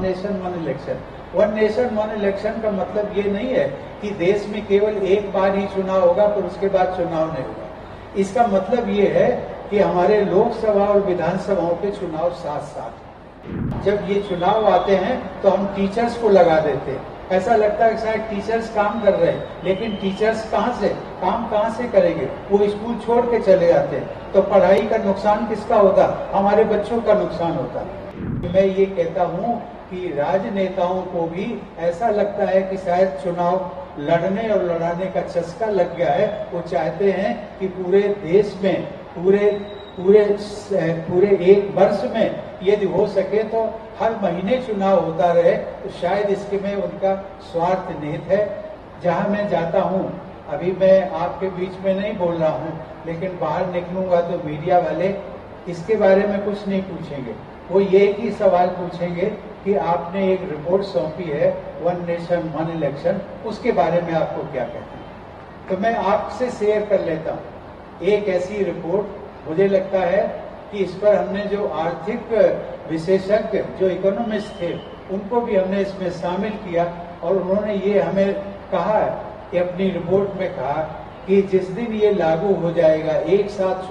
Nation one election. One nation one election का मतलब ये नहीं है कि देश में केवल एक बार ही चुनाव होगा फिर उसके बाद चुनाव नहीं होगा। इसका मतलब ये है कि हमारे लोकसभा और विधानसभाओं के चुनाव साथ साथ। जब ये चुनाव आते हैं तो हम टीचर्स को लगा देते हैं। ऐसा लगता है कि शायद टीचर्स काम कर रहे हैं, लेकिन टीचर्स काम कहाँ से करेंगे? वो स्कूल छोड़ के चले जाते हैं। तो पढ़ाई का नुकसान किसका होता? हमारे बच्चों का नुकसान होता। मैं ये कहता हूँ कि राजनेताओं को भी ऐसा लगता है कि शायद चुनाव लड़ने और लड़ाने का चस्का लग गया है। वो चाहते हैं कि पूरे देश में पूरे एक वर्ष में यदि हो सके तो हर महीने चुनाव होता रहे। तो शायद इसके में उनका स्वार्थ निहित है। जहां मैं जाता हूं, अभी मैं आपके बीच में नहीं बोल रहा हूं, लेकिन बाहर निकलूंगा तो मीडिया वाले इसके बारे में कुछ नहीं पूछेंगे। वो ये ही सवाल पूछेंगे कि आपने एक रिपोर्ट सौंपी है वन नेशन वन इलेक्शन, उसके बारे में आपको क्या कहते हैं? तो मैं आपसे शेयर कर लेता हूँ एक ऐसी रिपोर्ट। मुझे लगता है कि इस पर हमने जो आर्थिक विशेषज्ञ जो इकोनॉमिस्ट थे उनको भी हमने इसमें शामिल किया, और उन्होंने ये हमें कहा कि अपनी रिपोर्ट में कहा कि जिस दिन ये लागू हो जाएगा एक साथ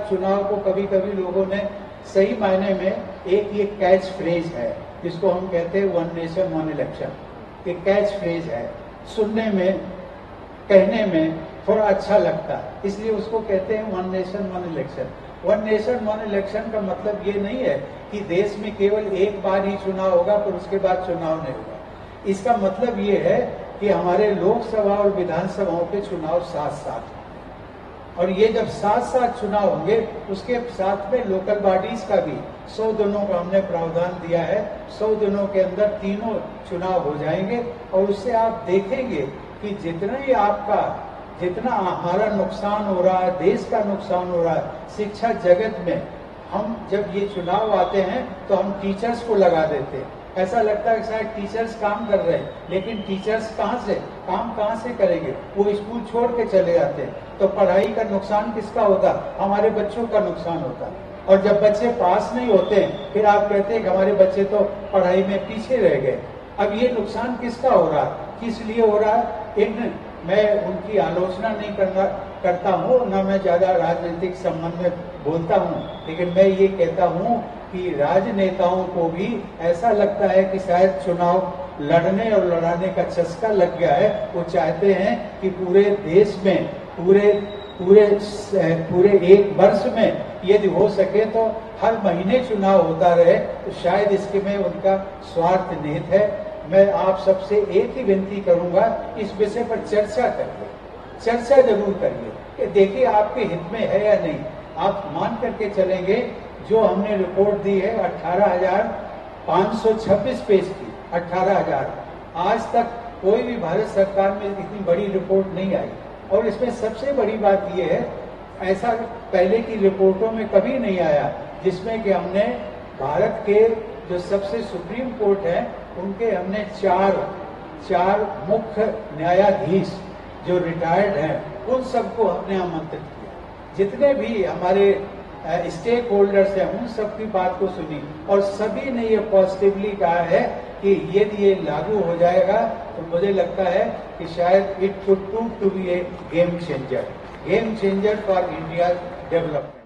चुनाव को कभी कभी लोगों ने सही मायने में एक ये कैच फ्रेज है जिसको हम कहते हैं वन नेशन वन इलेक्शन। ये कैच फ्रेज है, सुनने में कहने में थोड़ा अच्छा लगता है, इसलिए उसको कहते हैं one nation one election. One nation one election का मतलब ये नहीं है कि देश में केवल एक बार ही चुनाव होगा फिर उसके बाद चुनाव नहीं होगा। इसका मतलब ये है कि हमारे लोकसभा और विधानसभाओं के चुनाव साथ साथ, और ये जब साथ साथ चुनाव होंगे उसके साथ में लोकल बॉडीज का भी 100 दिनों का हमने प्रावधान दिया है। 100 दिनों के अंदर तीनों चुनाव हो जाएंगे, और उससे आप देखेंगे कि जितना हमारा नुकसान हो रहा है, देश का नुकसान हो रहा है शिक्षा जगत में, हम जब ये चुनाव आते हैं तो हम टीचर्स को लगा देते हैं। ऐसा लगता है कि शायद टीचर्स काम कर रहे हैं, लेकिन टीचर्स काम कहाँ से करेंगे? वो स्कूल छोड़ के चले जाते हैं। तो पढ़ाई का नुकसान किसका होता? हमारे बच्चों का नुकसान होता। और जब बच्चे पास नहीं होते फिर आप कहते हैं कि हमारे बच्चे तो पढ़ाई में पीछे रह गए। अब ये नुकसान किसका हो रहा है, किस लिए हो रहा है? मैं उनकी आलोचना नहीं करता हूँ, न मैं ज्यादा राजनीतिक संबंध में बोलता हूँ, लेकिन मैं ये कहता हूँ कि राजनेताओं को भी ऐसा लगता है कि शायद चुनाव लड़ने और लड़ाने का चस्का लग गया है। वो चाहते हैं कि पूरे देश में पूरे एक वर्ष में यदि हो सके तो हर महीने चुनाव होता रहे। तो शायद इसके में उनका स्वार्थ निहित है। मैं आप सबसे एक ही विनती करूंगा, इस विषय पर चर्चा जरूर करिए कि देखिए आपके हित में है या नहीं। आप मान करके चलेंगे जो हमने रिपोर्ट दी है 18,526 पेज की, 18,000। आज तक कोई भी भारत सरकार में इतनी बड़ी रिपोर्ट नहीं आई। और इसमें सबसे बड़ी बात यह है, ऐसा पहले की रिपोर्टों में कभी नहीं आया जिसमें कि हमने भारत के जो सबसे सुप्रीम कोर्ट है उनके हमने चार मुख्य न्यायाधीश जो रिटायर्ड हैं उन सबको हमने आमंत्रित किया। जितने भी हमारे स्टेक होल्डर्स हैं उन सबकी बात को सुनी, और सभी ने ये पॉजिटिवली कहा है कि यदि ये लागू हो जाएगा तो मुझे लगता है कि शायद it could prove to be a game changer for India development.